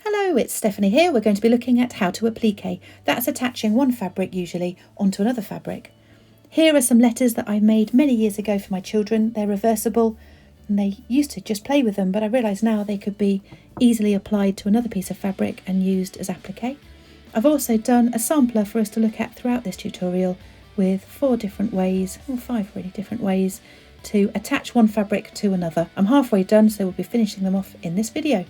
Hello, it's Stephanie here. We're going to be looking at how to applique. That's attaching one fabric usually onto another fabric. Here are some letters that I made many years ago for my children. They're reversible and they used to just play with them, but I realise now they could be easily applied to another piece of fabric and used as applique. I've also done a sampler for us to look at throughout this tutorial with 4 different ways, or 5 really different ways, to attach one fabric to another. I'm halfway done, so we'll be finishing them off in this video.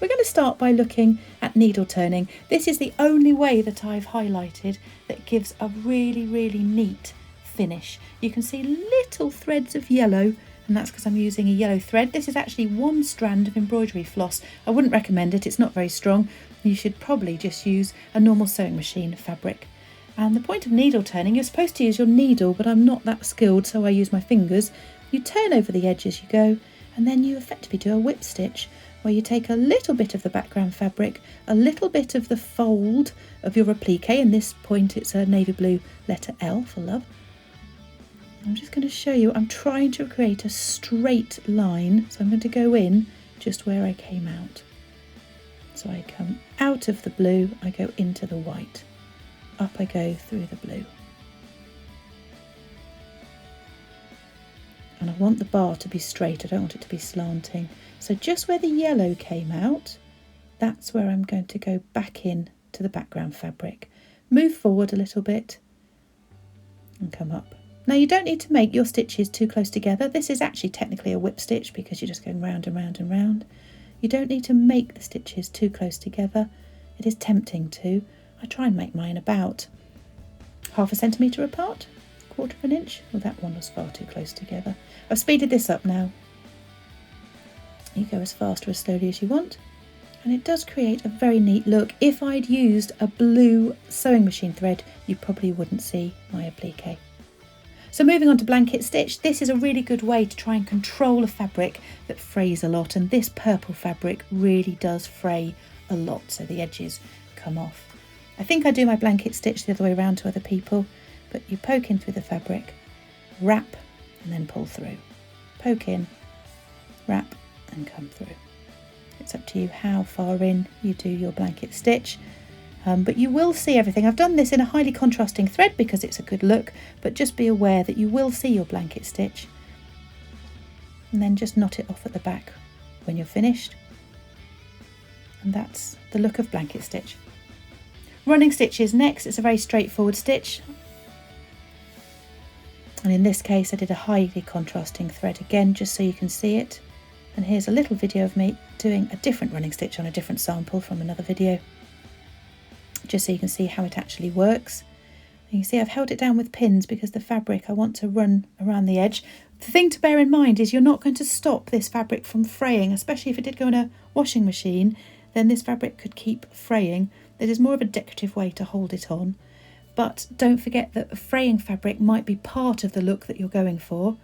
We're going to start by looking at needle turning. This is the only way that I've highlighted that gives a really neat finish. You can see little threads of yellow, and that's because I'm using a yellow thread. This is actually one strand of embroidery floss. I wouldn't recommend it, it's not very strong. You should probably just use a normal sewing machine fabric. And the point of needle turning, you're supposed to use your needle, but I'm not that skilled, so I use my fingers. You turn over the edge as you go, and then you effectively do a whip stitch, where you take a little bit of the background fabric, a little bit of the fold of your applique. In this point it's a navy blue letter L for love. I'm just going to show you, I'm trying to create a straight line, so I'm going to go in just where I came out. So I come out of the blue, I go into the white, up I go through the blue. And I want the bar to be straight, I don't want it to be slanting. So just where the yellow came out, that's where I'm going to go back in to the background fabric. Move forward a little bit and come up. Now you don't need to make your stitches too close together. This is actually technically a whip stitch because you're just going round and round and round. You don't need to make the stitches too close together. It is tempting to. I try and make mine about 1/2 centimetre apart, 1/4 inch. Well, that one was far too close together. I've speeded this up now. You go as fast or as slowly as you want, and it does create a very neat look. If I'd used a blue sewing machine thread, you probably wouldn't see my applique. So moving on to blanket stitch, this is a really good way to try and control a fabric that frays a lot, and this purple fabric really does fray a lot, so the edges come off. I think I do my blanket stitch the other way around to other people, but you poke in through the fabric, wrap, and then pull through. Poke in, wrap, and come through. It's up to you how far in you do your blanket stitch, but you will see everything. I've done this in a highly contrasting thread because it's a good look, but just be aware that you will see your blanket stitch, and then just knot it off at the back when you're finished, and that's the look of blanket stitch. Running stitches next. It's a very straightforward stitch, and in this case I did a highly contrasting thread again just so you can see it. And here's a little video of me doing a different running stitch on a different sample from another video, just so you can see how it actually works. And you can see I've held it down with pins because the fabric I want to run around the edge. The thing to bear in mind is you're not going to stop this fabric from fraying, especially if it did go in a washing machine, then this fabric could keep fraying. This is more of a decorative way to hold it on. But don't forget that a fraying fabric might be part of the look that you're going for.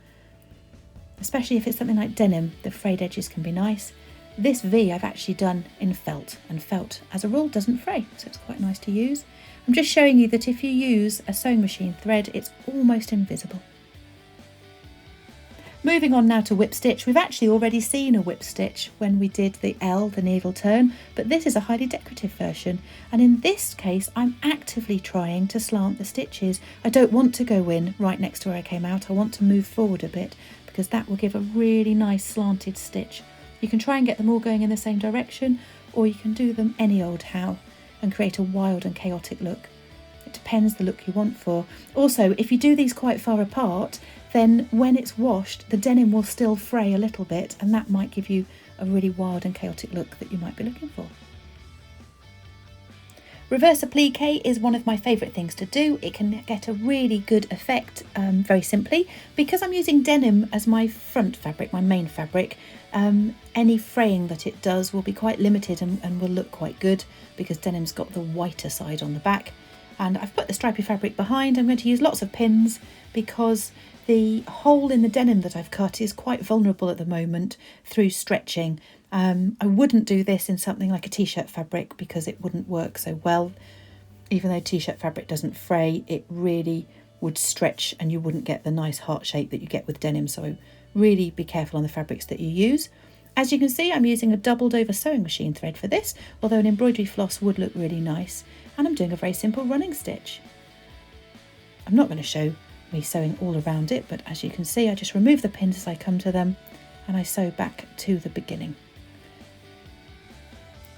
Especially if it's something like denim, the frayed edges can be nice. This V I've actually done in felt, and felt as a rule doesn't fray, so it's quite nice to use. I'm just showing you that if you use a sewing machine thread, it's almost invisible. Moving on now to whip stitch. We've actually already seen a whip stitch when we did the L, the needle turn, but this is a highly decorative version, and in this case I'm actively trying to slant the stitches. I don't want to go in right next to where I came out, I want to move forward a bit, because that will give a really nice slanted stitch. You can try and get them all going in the same direction, or you can do them any old how and create a wild and chaotic look. It depends the look you want for. Also, if you do these quite far apart, then when it's washed, the denim will still fray a little bit, and that might give you a really wild and chaotic look that you might be looking for. Reverse applique is one of my favourite things to do. It can get a really good effect very simply. Because I'm using denim as my front fabric, my main fabric, any fraying that it does will be quite limited and will look quite good because denim's got the whiter side on the back. And I've put the stripy fabric behind. I'm going to use lots of pins because the hole in the denim that I've cut is quite vulnerable at the moment through stretching. I wouldn't do this in something like a t-shirt fabric because it wouldn't work so well. Even though t-shirt fabric doesn't fray, it really would stretch and you wouldn't get the nice heart shape that you get with denim. So really be careful on the fabrics that you use. As you can see, I'm using a doubled over sewing machine thread for this, although an embroidery floss would look really nice. And I'm doing a very simple running stitch. I'm not going to show me sewing all around it, but as you can see, I just remove the pins as I come to them and I sew back to the beginning.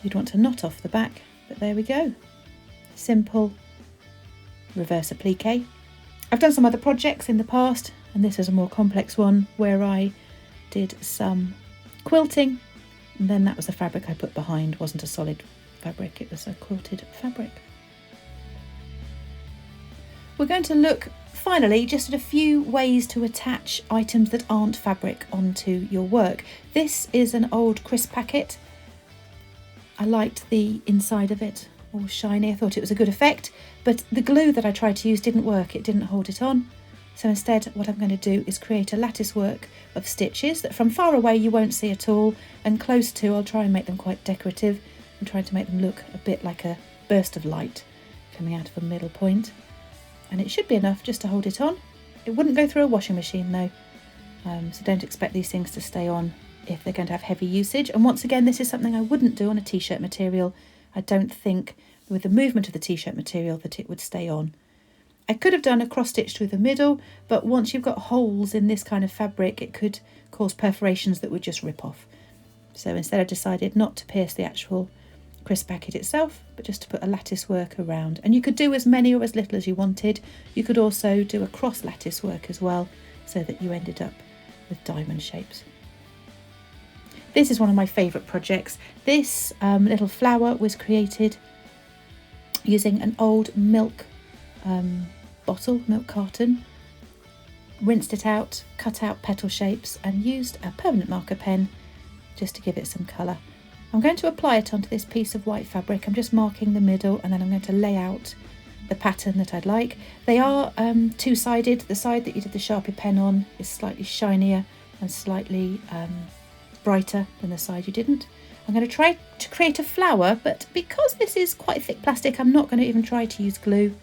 You'd want to knot off the back, but there we go. Simple reverse applique. I've done some other projects in the past, and this is a more complex one where I did some quilting, and then that was the fabric I put behind. It wasn't a solid fabric, it was a quilted fabric. We're going to look finally just at a few ways to attach items that aren't fabric onto your work. This is an old crisp packet. I liked the inside of it, all shiny. I thought it was a good effect, but the glue that I tried to use didn't work. It didn't hold it on. So instead, what I'm going to do is create a lattice work of stitches that from far away you won't see at all, and close to I'll try and make them quite decorative. I'm trying to make them look a bit like a burst of light coming out of a middle point. And it should be enough just to hold it on. It wouldn't go through a washing machine though, so don't expect these things to stay on if they're going to have heavy usage. And once again, this is something I wouldn't do on a t-shirt material. I don't think with the movement of the t-shirt material that it would stay on. I could have done a cross stitch through the middle, but once you've got holes in this kind of fabric, it could cause perforations that would just rip off. So instead I decided not to pierce the actual crisp packet itself, but just to put a lattice work around. And you could do as many or as little as you wanted. You could also do a cross lattice work as well, so that you ended up with diamond shapes. This is one of my favourite projects. This little flower was created using an old milk bottle, milk carton, rinsed it out, cut out petal shapes and used a permanent marker pen just to give it some colour. I'm going to apply it onto this piece of white fabric. I'm just marking the middle and then I'm going to lay out the pattern that I'd like. They are two-sided. The side that you did the Sharpie pen on is slightly shinier and slightly brighter than the side you didn't. I'm going to try to create a flower, but because this is quite thick plastic, I'm not going to even try to use glue.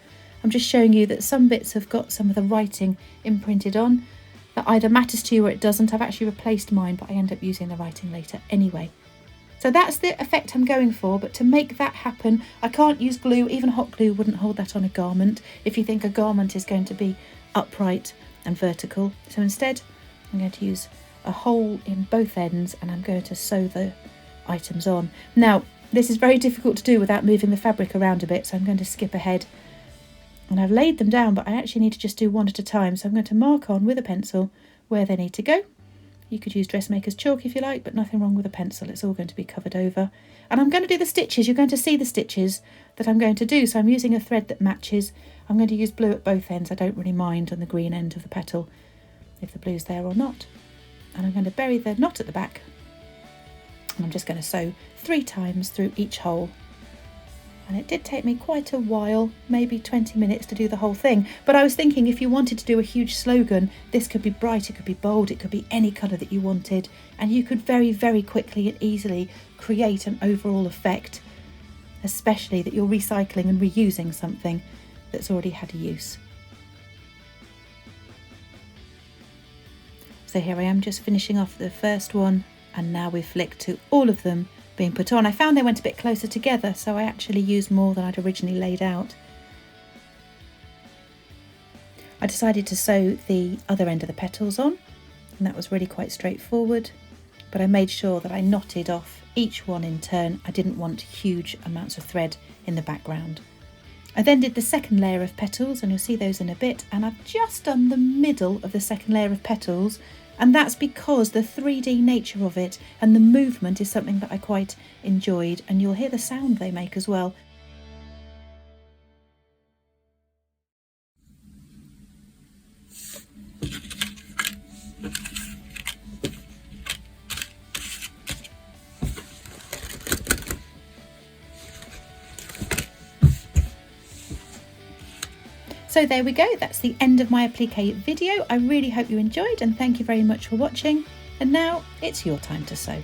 I'm just showing you that some bits have got some of the writing imprinted on. That either matters to you or it doesn't. I've actually replaced mine, but I end up using the writing later anyway. So that's the effect I'm going for, but to make that happen, I can't use glue. Even hot glue wouldn't hold that on a garment if you think a garment is going to be upright and vertical. So instead, I'm going to use a hole in both ends and I'm going to sew the items on. Now, this is very difficult to do without moving the fabric around a bit, so I'm going to skip ahead. And I've laid them down, but I actually need to just do one at a time. So I'm going to mark on with a pencil where they need to go. You could use dressmaker's chalk if you like, but nothing wrong with a pencil. It's all going to be covered over. And I'm going to do the stitches. You're going to see the stitches that I'm going to do. So I'm using a thread that matches. I'm going to use blue at both ends. I don't really mind on the green end of the petal if the blue's there or not. And I'm going to bury the knot at the back. And I'm just going to sew 3 times through each hole. And it did take me quite a while, maybe 20 minutes to do the whole thing. But I was thinking if you wanted to do a huge slogan, this could be bright, it could be bold, it could be any colour that you wanted. And you could very, very quickly and easily create an overall effect, especially that you're recycling and reusing something that's already had a use. So here I am just finishing off the first one, and now we've flicked to all of them being put on. I found they went a bit closer together, so I actually used more than I'd originally laid out. I decided to sew the other end of the petals on, and that was really quite straightforward, but I made sure that I knotted off each one in turn. I didn't want huge amounts of thread in the background. I then did the second layer of petals, and you'll see those in a bit, and I've just done the middle of the second layer of petals. And that's because the 3D nature of it and the movement is something that I quite enjoyed, and you'll hear the sound they make as well. So there we go, that's the end of my applique video. I really hope you enjoyed, and thank you very much for watching. And now it's your time to sew.